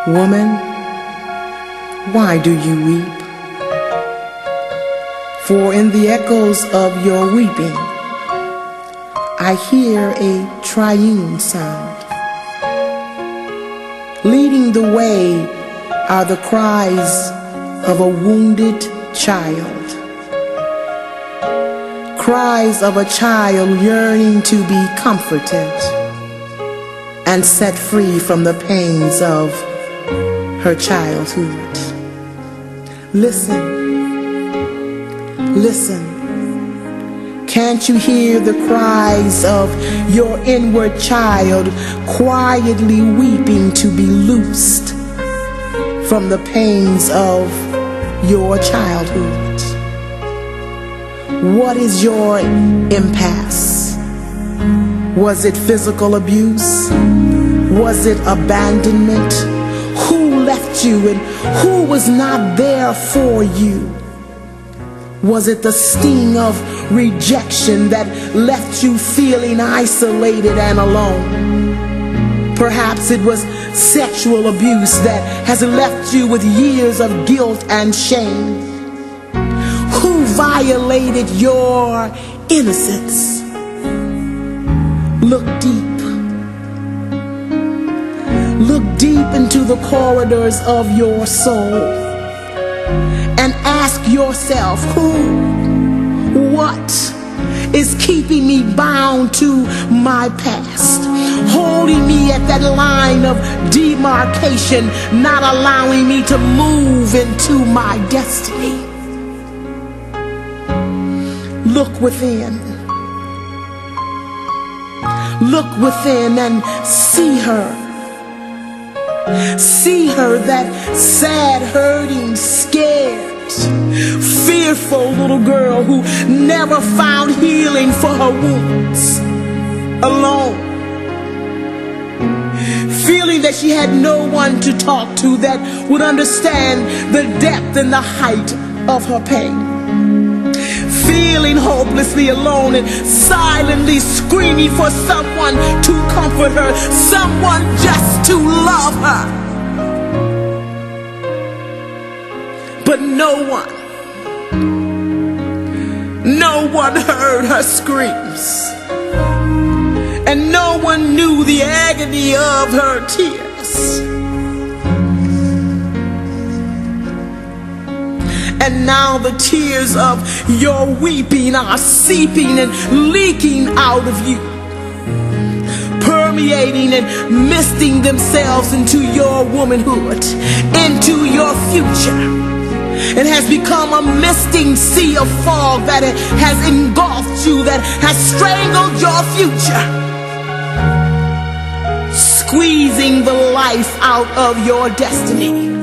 Woman, why do you weep? For in the echoes of your weeping, I hear a triune sound. Leading the way are the cries of a wounded child. Cries of a child yearning to be comforted and set free from the pains of her childhood. Listen, listen. Can't you hear the cries of your inward child quietly weeping to be loosed from the pains of your childhood? What is your impasse? Was it physical abuse? Was it abandonment? Who left you and who was not there for you? Was it the sting of rejection that left you feeling isolated and alone? Perhaps it was sexual abuse that has left you with years of guilt and shame. Who violated your innocence? Look deep. Look deep into the corridors of your soul and ask yourself, what is keeping me bound to my past, holding me at that line of demarcation, not allowing me to move into my destiny? Look within. Look within and see her. See her, that sad, hurting, scared, fearful little girl who never found healing for her wounds. Alone. Feeling that she had no one to talk to that would understand the depth and the height of her pain. Feeling hopelessly alone and silently screaming for someone to comfort her, someone just to love her. But no one heard her screams, and no one knew the agony of her tears. And now the tears of your weeping are seeping and leaking out of you, permeating and misting themselves into your womanhood, into your future. It has become a misting sea of fog that has engulfed you, that has strangled your future, squeezing the life out of your destiny.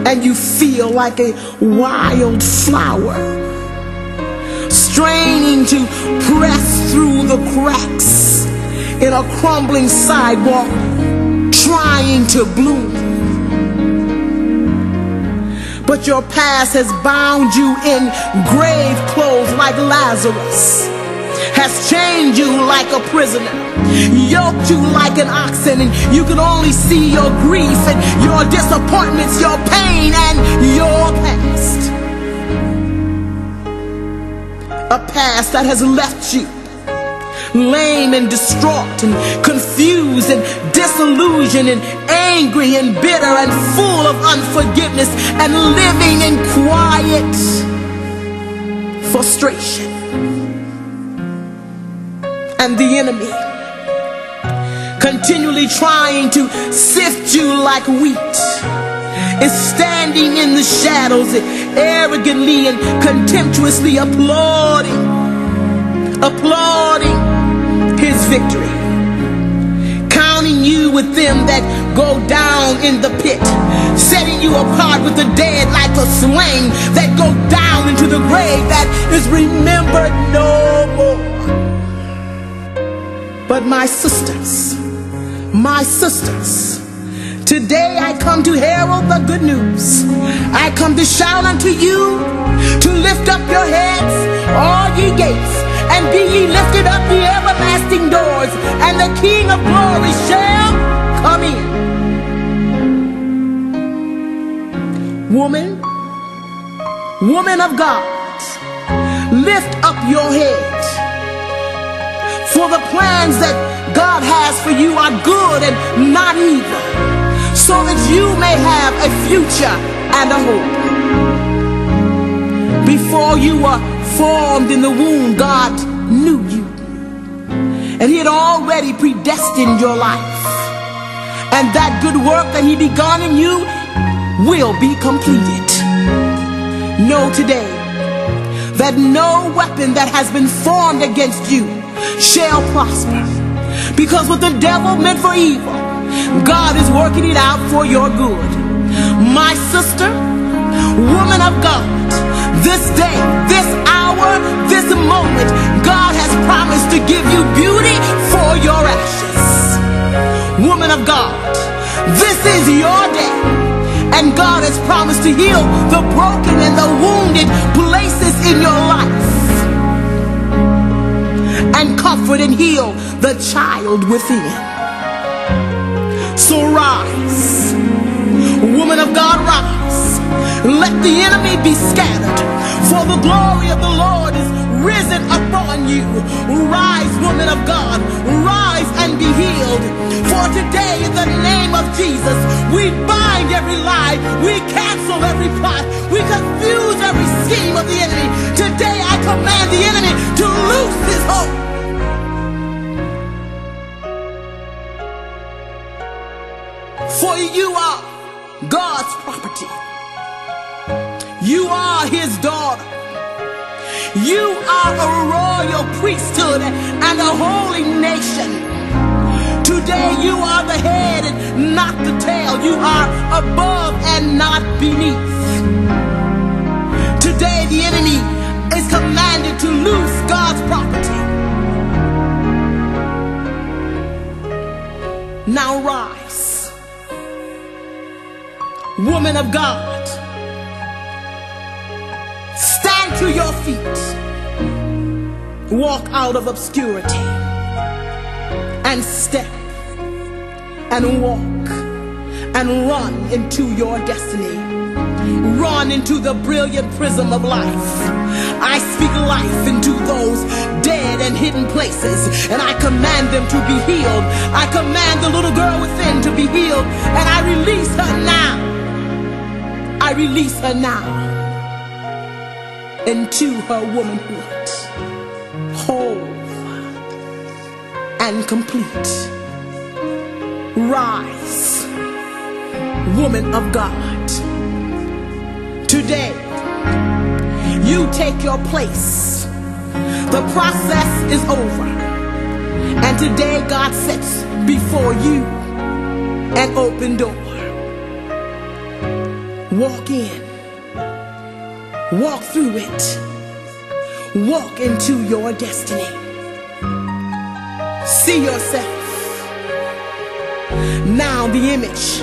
And you feel like a wild flower, straining to press through the cracks in a crumbling sidewalk, trying to bloom. But your past has bound you in grave clothes like Lazarus, has chained you like a prisoner, yoked you like an oxen, and you can only see your grief and your disappointments, your pain and your past. A past that has left you lame and distraught and confused and disillusioned and angry and bitter and full of unforgiveness and living in quiet frustration. And the enemy, continually trying to sift you like wheat, is standing in the shadows, arrogantly and contemptuously applauding his victory, counting you with them that go down in the pit, setting you apart with the dead like a slain that go down into the grave that is remembered no more. But my sisters, today I come to herald the good news. I come to shout unto you to lift up your heads, all ye gates, and be ye lifted up the everlasting doors, and the King of glory shall come in. Woman of God, lift up your head, for the plans that God has for you are good and not evil, so that you may have a future and a hope. Before you were formed in the womb, God knew you, and He had already predestined your life, and that good work that He begun in you will be completed. Know today that no weapon that has been formed against you shall prosper, because what the devil meant for evil, God is working it out for your good. My sister, woman of God, this day, this hour, this moment, God has promised to give you beauty for your ashes. Woman of God, this is your day, and God has promised to heal the broken and the wounded places in your life, and comfort and heal the child within. So rise, woman of God, rise. Let the enemy be scattered, for the glory of the Lord is risen upon you. Rise, woman of God, rise and be healed. For today, in the name of Jesus, we bind every lie, we cancel every plot, we confuse every scheme of the enemy. Today I command the enemy to loose his hold. For you are God's property. You are His daughter. You are a royal priesthood and a holy nation. Today you are the head and not the tail. You are above and not beneath. Today the enemy is commanded to loose God's property. Now rise, woman of God. Stand to your feet. Walk out of obscurity and step and walk and run into your destiny. Run into the brilliant prism of life. I speak life into those dead and hidden places, and I command them to be healed. I command the little girl within to be healed, and I release her now. I release her now into her womanhood, whole and complete. Rise, woman of God. Today, you take your place. The process is over, and today God sets before you an open door. Walk in. Walk through it. Walk into your destiny. See yourself now, the image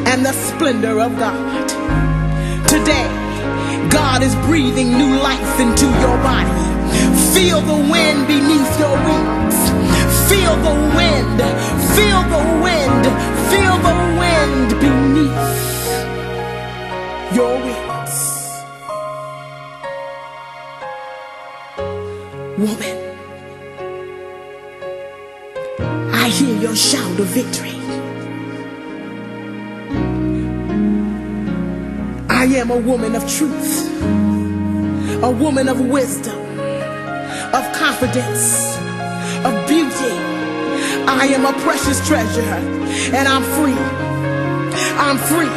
and the splendor of God. Today, God is breathing new life into your body. Feel the wind beneath your wings. Feel the wind. Feel the wind. Feel the wind beneath your wings. Woman, I hear your shout of victory. I am a woman of truth, a woman of wisdom, of confidence, of beauty. I am a precious treasure, and I'm free. I'm free.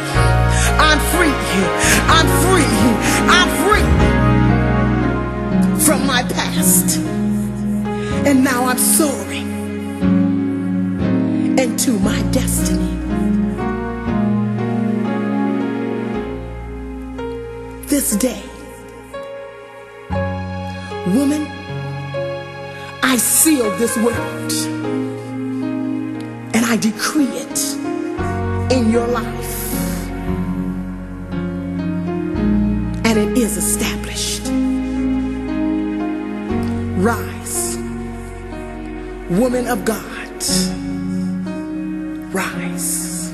I'm free. I'm free. I'm free from my past, and now I'm soaring into my destiny. This day, woman, I seal this word and I decree it in your life, and it is established. Rise, woman of God, rise.